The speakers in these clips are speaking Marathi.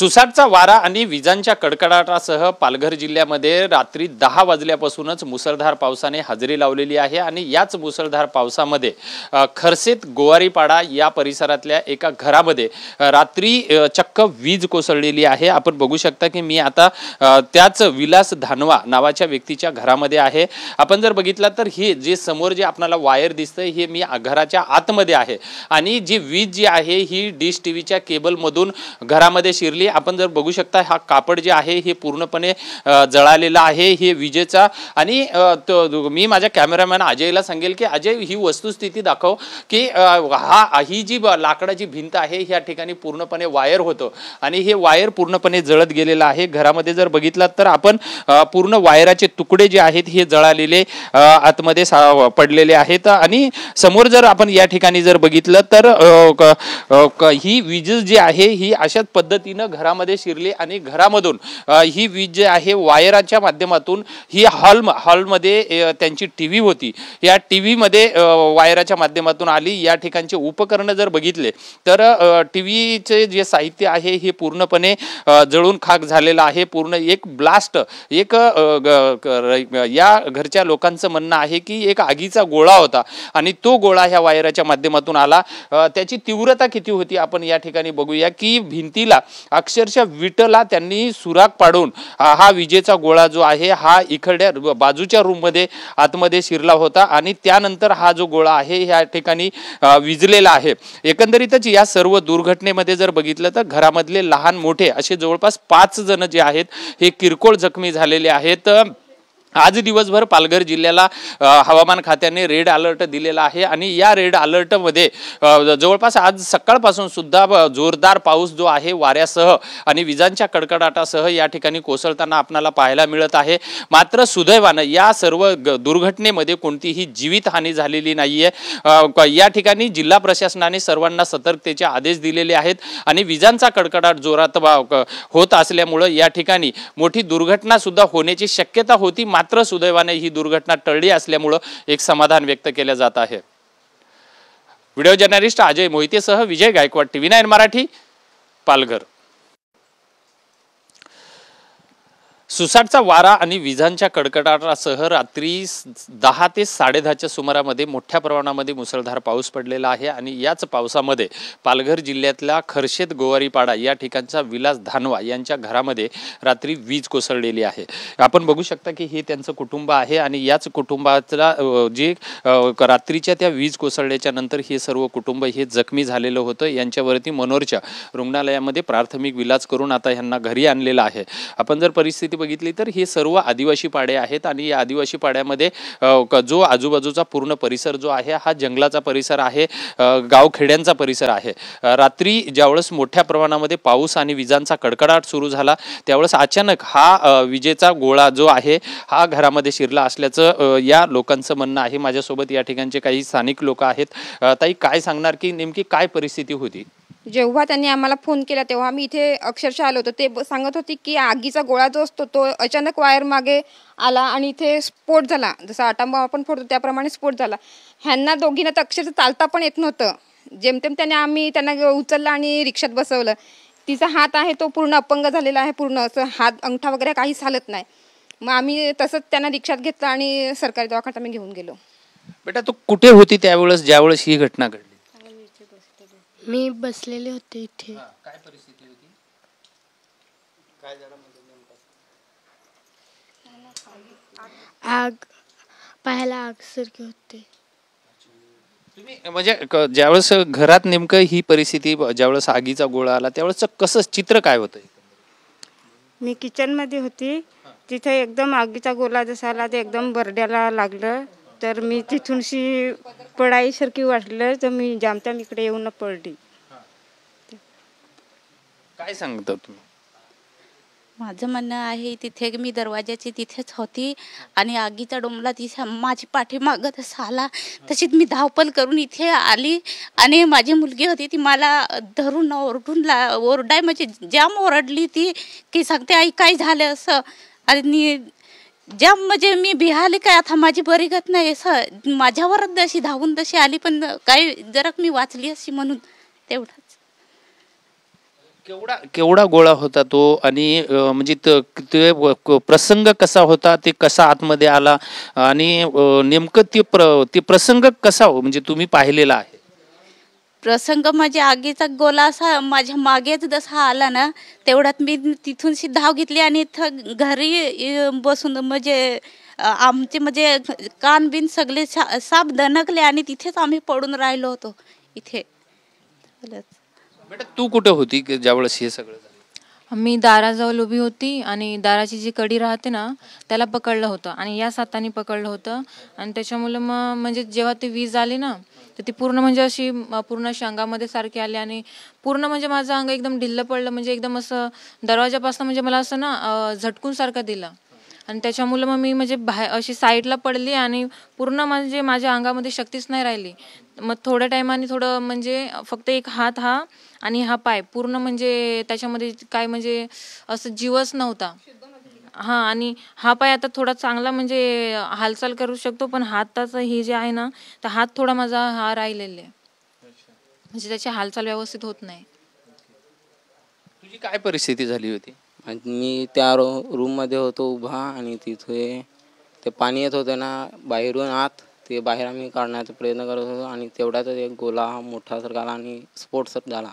सुसाटचा वारा आणि विजांच्या कडकडाटासह पालघर जिल्ह्यामध्ये रात्री 10 वाजल्यापासूनच मुसळधार पावसाने हजेरी लावलेली आहे आणि याच मुसळधार पावसामध्ये खरसेत गोवारीपाडा या परिसरातल्या एका घरामध्ये रात्री चक्क वीज कोसळलेली आहे। आपण बघू शकता की मी आता त्याच विलास धानवा नावाच्या व्यक्तीच्या घरामध्ये आहे। आपण जर बघितलं तर हे जे समोर जे आपल्याला वायर दिसतंय हे मी घराच्या आतमध्ये आहे आणि जी वीज जी आहे ही डिश टीव्हीच्या केबल मधून घरामध्ये शिरली। आपण जर बघू शकता हा कापड जे आहे हे पूर्णपणे जळालेला आहे हे विजेचा। आणि मी माझ्या कॅमेरामॅन अजयला सांगेल की अजय ही वस्तुस्थिती दाखव की ही जी लाकडाची भिंत आहे ह्या ठिकाणी पूर्णपणे वायर होतं आणि हे वायर पूर्णपणे जळत गेलेलं आहे। घरामध्ये जर बघितलं तर आपण पूर्ण वायराचे तुकडे जे आहेत हे जळालेले आतमध्ये पडलेले आहेत। आणि समोर जर आपण या ठिकाणी जर बघितलं तर ही वीज जी आहे ही अशाच पद्धतीने घरामध्ये शिरली आणि घरामधून ही वीज जी आहे वायराच्या माध्यमातून ही हॉलमध्ये त्यांची टीव्ही होती या टीव्ही मध्ये वायराच्या माध्यमातून आली। या ठिकाणचे उपकरण जर बघितले तर टीव्हीचे जे साहित्य आहे हे पूर्णपणे जळून खाक झालेलं आहे। पूर्ण एक ब्लास्ट एक या घरच्या लोकांचं म्हणणं आहे की एक आगीचा गोळा होता आणि तो गोळा ह्या वायराच्या माध्यमातून आला। त्याची तीव्रता किती होती आपण या ठिकाणी बघूया की भिंतीला अक्षरशः विटला त्यांनी सुराख पाडून हा विजेचा गोळा जो आहे हा इकडच्या बाजूच्या रूम मध्ये आतमध्ये शिरला होता आणि त्यानंतर हा जो गोळा आहे या ठिकाणी विजलेला आहे। एकंदरीतच या सर्व दुर्घटनेमध्ये जर बघितलं तर घरामधले लहान मोठे असे जवळपास 5 जण जे आहेत हे किरकोळ जखमी झालेले आहेत। आज दिवसभर पालघर जिल्ह्याला हवामान खात्याने रेड अलर्ट दिलेला आहे आणि या रेड अलर्ट मध्ये जवळपास आज सकाळपासून सुद्धा जोरदार पाऊस जो आहे वाऱ्यासह आणि विजांच्या कडकडाटासह या ठिकाणी कोसळताना आपल्याला पाहायला मिळत आहे। मात्र सुदैवाने या सर्व दुर्घटनेमध्ये कोणतीही जीवितहानी झालेली नाहीये। या ठिकाणी जिल्हा प्रशासनाने सर्वांना सतर्कतेचे आदेश दिलेले आहेत आणि विजांचा कडकडाट जोरात होत असल्यामुळे या ठिकाणी मोठी दुर्घटना सुद्धा होण्याची शक्यता होती। मात्र सुदैवाने ही दुर्घटना टळली असल्यामुळे एक समाधान व्यक्त केले जात आहे। व्हिडिओ जर्नलिस्ट अजय मोहितेसह विजय गायकवाड, TV9 मराठी, पालघर। सुसाटचा वारा आणि विजांच्या कडकडाटासह रात्री 10 ते 10:30च्या सुमारामध्ये मोठ्या प्रमाणामध्ये मुसळधार पाऊस पडलेला आहे आणि याच पावसामध्ये पालघर जिल्ह्यातल्या खरसेत गोवारीपाडा या ठिकाणचा विलास धानवा यांच्या घरामध्ये रात्री वीज कोसळलेली आहे। आपण बघू शकता की हे त्यांचं कुटुंब आहे आणि याच कुटुंबातला जे रात्रीच्या त्या वीज कोसळल्याच्या नंतर हे सर्व कुटुंब हे जखमी झालेलं होतं। यांच्यावरती मनोरच्या रुग्णालयामध्ये प्राथमिक इलाज करून आता यांना घरी आणलेलं आहे। आपण जर परिस्थिती बघितली तर हे सर्व आदिवासी पाडे आहेत आणि या आदिवासी पाड्यामध्ये जो आजूबाजूचा पूर्ण परिसर जो आहे हा जंगलाचा परिसर आहे, गावखेड्यांचा परिसर आहे। रात्री ज्यावेळेस मोठ्या प्रमाणामध्ये पाऊस आणि विजांचा कडकडाट सुरू झाला त्यावेळेस अचानक हा विजेचा गोळा जो आहे हा घरामध्ये शिरला असल्याचं या लोकांचं म्हणणं आहे। माझ्यासोबत या ठिकाणचे काही स्थानिक लोक आहेत। ताई, काय सांगणार की नेमकी काय परिस्थिती होती? जेव्हा त्यांनी आम्हाला फोन केला तेव्हा आम्ही इथे अक्षरशः आलो होतो। ते सांगत होते की आगीचा गोळा जो असतो तो अचानक वायर मागे आला आणि इथे स्फोट झाला, जसा आटंबा आपण फोडतो त्याप्रमाणे स्फोट झाला। ह्यांना दोघींना तर अक्षरशः चालता पण येत नव्हतं। जेमतेम त्यांना उचललं आणि रिक्षात बसवलं। तिचा हात आहे तो पूर्ण अपंग झालेला आहे, पूर्ण असं हात अंगठा वगैरे काहीच हालत नाही। मग आम्ही तसंच त्यांना रिक्षात घेतलं आणि सरकारी दवाखान्यात आम्ही घेऊन गेलो। बेटा, तू कुठे होती त्यावेळेस ज्यावेळेस ही घटना घडली? मी बसलेले होते इथे। काय परिस्थिती होती? काय झालं आग पाहायला आग सारखी होते। तुम्ही म्हणजे ज्यावेळेस घरात नेमकं ही परिस्थिती ज्यावेळेस आगीचा गोळा आला त्यावेळेस कसं चित्र काय होतं? मी किचन मध्ये होती, तिथे एकदम आगीचा गोळा जसा आला ते एकदम बरड्याला लागलं तर मी तिथूनशी पडाईसारखी वाटलं तर मी जामत्याम इकडे येऊन पडली। काय सांगता तुम्ही? माझं म्हणणं आहे तिथे मी दरवाजाची तिथेच होती आणि आगीचा डोंबला तिथे माझी पाठीमागं तसा आला, तशीच मी धावपळ करून इथे आली आणि माझी मुलगी होती ती मला धरून ओरडाय म्हणजे जाम ओरडली ती की सांगते आई काय झालं असं। आणि जाम म्हणजे मी भिहाली काय आता माझी बरी गत नाही असं माझ्यावरच अशी धावून तशी आली, पण काही जरा मी वाचली अशी म्हणून तेवढंच। केवढा गोळा होता तो आणि म्हणजे ते प्रसंग कसा होता, ते कसा आतमध्ये आला आणि नेमकं ते प्रसंग कसा म्हणजे तुम्ही पाहिलेला आहे? प्रसंग म्हणजे आगीचा गोला असा माझ्या मागेच जसा आला ना, तेवढ्यात मी तिथून धाव घेतली आणि इथं घरी बसून म्हणजे आमचे म्हणजे कान बिन सगळे साप दणकले आणि तिथेच आम्ही पडून राहिलो होतो इथे. बेटा तू कुठे होती ज्यावेळेस हे सगळं झालं? मी दाराजवळ उभी होती आणि दाराची जी कडी राहते ना त्याला पकडलं होतं आणि या सातानी पकडलं होतं आणि त्याच्यामुळे मग म्हणजे जेव्हा ती वीज आली ना तर ती पूर्ण म्हणजे अशी पूर्ण अंगामध्ये सारखी आली आणि पूर्ण म्हणजे माझं अंग एकदम ढिल्लं पडलं. म्हणजे एकदम असं दरवाजापासून म्हणजे मला असं ना झटकून सारखं दिलं आणि त्याच्यामुळे मग मी म्हणजे बाहेर अशी साईडला पडली आणि पूर्ण म्हणजे माझ्या अंगामध्ये शक्तीच नाही राहिली. मग थोड्या टायमाने थोडं म्हणजे फक्त एक हात हा आणि हा पाय पूर्ण म्हणजे त्याच्यामध्ये काय म्हणजे असं जीवच नव्हता. हा आणि हा पाय आता थोडा चांगला म्हणजे हालचाल करू शकतो, पण हाताचं हे जे आहे ना तर हात थोडा माझा हा राहिलेला आहे, म्हणजे त्याची हालचाल व्यवस्थित होत नाही. तुझी काय परिस्थिती झाली होती? मी त्या रूममध्ये होतो उभा आणि तिथे ते पाणी येत होतं ना बाहेरून आत, ते बाहेर आम्ही काढण्याचा प्रयत्न करत होतो आणि तेवढ्यातच एक गोला मोठासारखा आला आणि स्फोट झाला.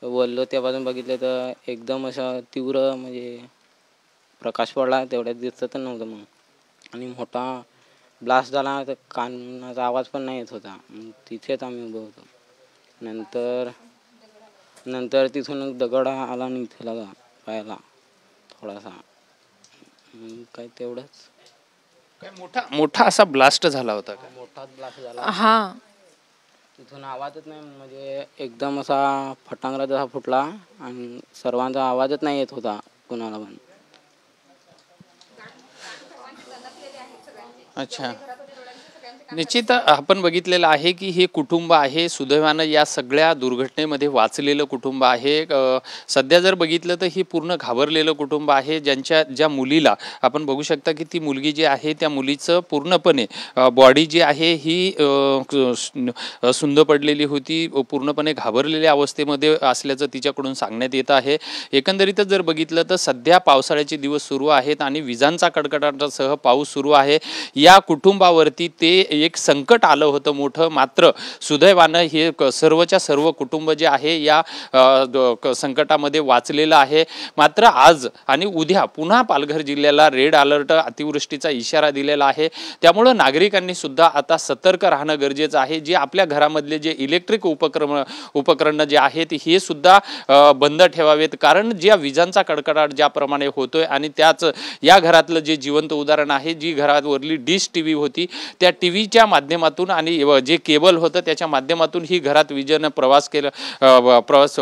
वळलो तेव्हापासून बघितलं तर एकदम असा तीव्र म्हणजे प्रकाश पडला, तेवढ्यात दिसत नव्हतं मग आणि मोठा ब्लास्ट झाला तर कानाचा आवाज पण नाही येत होता. तिथेच आम्ही उभं होतो. नंतर तिथून दगड आला आणि इथे लागा पायाला थोडासा, काय तेवढंच. काय मोठा असा ब्लास्ट झाला होता का? मोठाच ब्लास्ट झाला. हा तिथून आवाजच नाही, म्हणजे एकदम असा फटांगरा जसा फुटला आणि सर्वांचा आवाजच नाही येत होता कुणाला पण. अच्छा, निश्चित आपण बघितलेलं आहे की हे कुटुंब आहे सुदैवानं या सगळ्या दुर्घटनेमध्ये वाचलेलं कुटुंब आहे. सध्या जर बघितलं तर हे पूर्ण घाबरलेलं कुटुंब आहे. ज्या मुलीला आपण बघू शकता की ती मुलगी जी आहे त्या मुलीचं पूर्णपणे बॉडी जी आहे ही सुंद पडलेली होती, पूर्णपणे घाबरलेल्या अवस्थेमध्ये असल्याचं तिच्याकडून सांगण्यात येत आहे. एकंदरीतच जर बघितलं तर सध्या पावसाळ्याचे दिवस सुरू आहेत आणि विजांचा कडकडाटासह पाऊस सुरू आहे. या कुटुंबावरती ते एक संकट आलं होतं मोठं, मात्र सुदैवानं हे सर्वच्या सर्व कुटुंब जे आहे या संकटामध्ये वाचलेलं आहे. मात्र आज आणि उद्या पुन्हा पालघर जिल्ह्याला रेड अलर्ट अतिवृष्टीचा इशारा दिलेला आहे. त्यामुळं नागरिकांनी सुद्धा आता सतर्क राहणं गरजेचं आहे. जे आपल्या घरामधले जे इलेक्ट्रिक उपकरणं जे आहेत हे सुद्धा बंद ठेवावेत, कारण ज्या विजांचा कडकडाट ज्याप्रमाणे होतोय आणि त्याच या घरातलं जे जिवंत उदाहरण आहे, जी घरावरली डिश टीव्ही होती त्या टीव्हीच्या माध्यमातून आणि जे केबल होतं त्याच्या माध्यमातून ही घरात विजेनं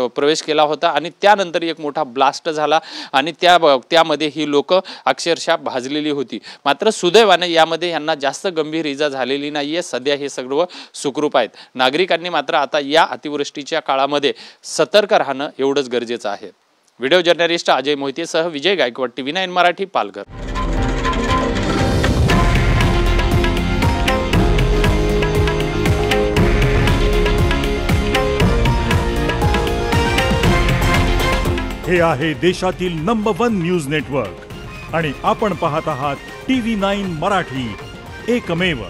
प्रवेश केला होता आणि त्यानंतर एक मोठा ब्लास्ट झाला आणि त्यामध्ये ही लोक अक्षरशः भाजलेली होती. मात्र सुदैवाने यामध्ये यांना जास्त गंभीर इजा झालेली नाहीये. सध्या हे सर्व सुखरूप आहेत. नागरिकांनी मात्र आता या अतिवृष्टीच्या काळामध्ये सतर्क राहणं एवढंच गरजेचं आहे. व्हिडिओ जर्नलिस्ट अजय मोहितेसह विजय गायकवाड, TV9 मराठी, पालघर. हे आहे देशातील नंबर 1 न्यूज नेटवर्क आणि आपण पाहत आहात TV9 मराठी, एकमेव.